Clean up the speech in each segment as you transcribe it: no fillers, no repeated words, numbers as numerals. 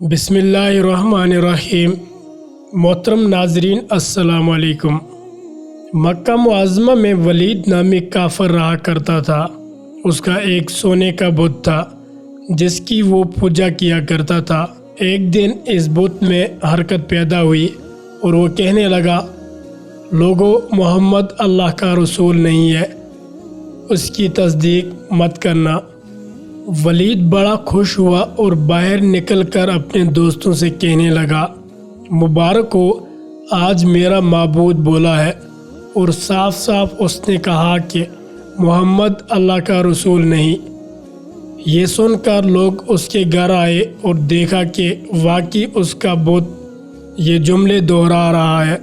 بسم اللہ الرحمن الرحیم۔ محترم ناظرین السلام علیکم۔ مکہ معظمہ میں ولید نامی کافر رہا کرتا تھا۔ اس کا ایک سونے کا بت تھا جس کی وہ پوجا کیا کرتا تھا۔ ایک دن اس بت میں حرکت پیدا ہوئی اور وہ کہنے لگا، لوگو، محمد اللہ کا رسول نہیں ہے، اس کی تصدیق مت کرنا۔ ولید بڑا خوش ہوا اور باہر نکل کر اپنے دوستوں سے کہنے لگا، مبارک ہو، آج میرا معبود بولا ہے اور صاف صاف اس نے کہا کہ محمد اللہ کا رسول نہیں۔ یہ سن کر لوگ اس کے گھر آئے اور دیکھا کہ واقعی اس کا بت یہ جملے دہرا رہا ہے۔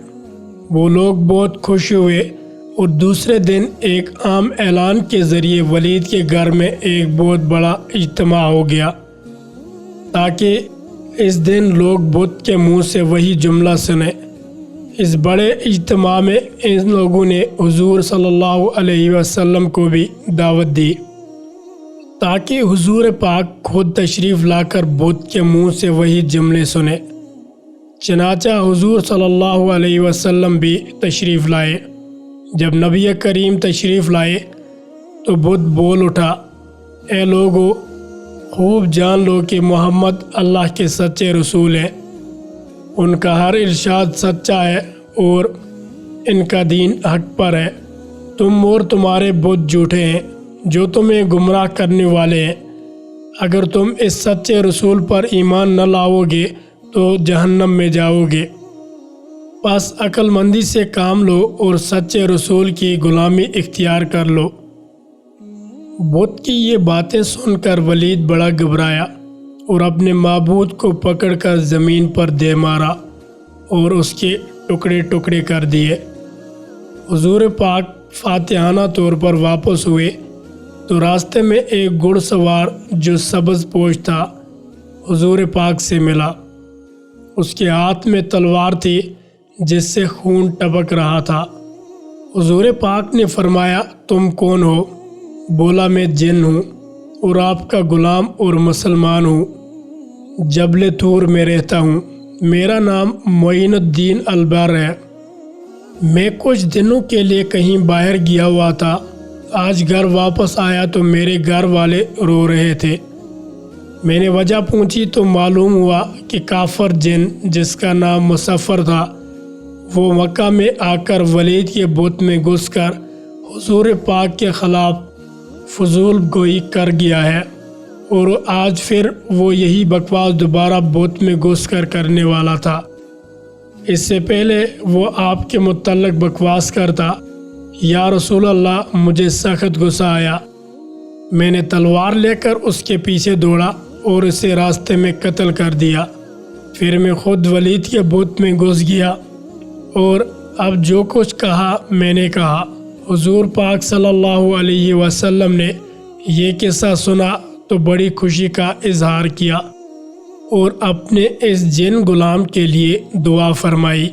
وہ لوگ بہت خوش ہوئے اور دوسرے دن ایک عام اعلان کے ذریعے ولید کے گھر میں ایک بہت بڑا اجتماع ہو گیا تاکہ اس دن لوگ بت کے منہ سے وہی جملہ سنیں۔ اس بڑے اجتماع میں ان لوگوں نے حضور صلی اللہ علیہ وسلم کو بھی دعوت دی تاکہ حضور پاک خود تشریف لا کر بت کے منہ سے وہی جملے سنیں۔ چنانچہ حضور صلی اللہ علیہ وسلم بھی تشریف لائے۔ جب نبی کریم تشریف لائے تو بت بول اٹھا، اے لوگو، خوب جان لو کہ محمد اللہ کے سچے رسول ہیں، ان کا ہر ارشاد سچا ہے اور ان کا دین حق پر ہے۔ تم اور تمہارے بت جھوٹے ہیں جو تمہیں گمراہ کرنے والے ہیں۔ اگر تم اس سچے رسول پر ایمان نہ لاؤ گے تو جہنم میں جاؤ گے۔ بس عقل مندی سے کام لو اور سچے رسول کی غلامی اختیار کر لو۔ بت کی یہ باتیں سن کر ولید بڑا گھبرایا اور اپنے معبود کو پکڑ کر زمین پر دے مارا اور اس کے ٹکڑے ٹکڑے کر دیے۔ حضور پاک فاتحانہ طور پر واپس ہوئے تو راستے میں ایک گھڑ سوار جو سبز پوش تھا حضور پاک سے ملا۔ اس کے ہاتھ میں تلوار تھی جس سے خون ٹپک رہا تھا۔ حضور پاک نے فرمایا، تم کون ہو؟ بولا، میں جن ہوں اور آپ کا غلام اور مسلمان ہوں، جبل طور میں رہتا ہوں۔ میرا نام معین الدین البر ہے۔ میں کچھ دنوں کے لیے کہیں باہر گیا ہوا تھا۔ آج گھر واپس آیا تو میرے گھر والے رو رہے تھے۔ میں نے وجہ پوچھی تو معلوم ہوا کہ کافر جن جس کا نام مصفر تھا وہ مکہ میں آ کر ولید کے بت میں گھس کر حضور پاک کے خلاف فضول گوئی کر گیا ہے اور آج پھر وہ یہی بکواس دوبارہ بت میں گھس کر کرنے والا تھا۔ اس سے پہلے وہ آپ کے متعلق بکواس کرتا، یا رسول اللہ، مجھے سخت غصہ آیا، میں نے تلوار لے کر اس کے پیچھے دوڑا اور اسے راستے میں قتل کر دیا۔ پھر میں خود ولید کے بت میں گھس گیا اور اب جو کچھ کہا میں نے کہا۔ حضور پاک صلی اللہ علیہ وسلم نے یہ قصہ سنا تو بڑی خوشی کا اظہار کیا اور اپنے اس جن غلام کے لیے دعا فرمائی۔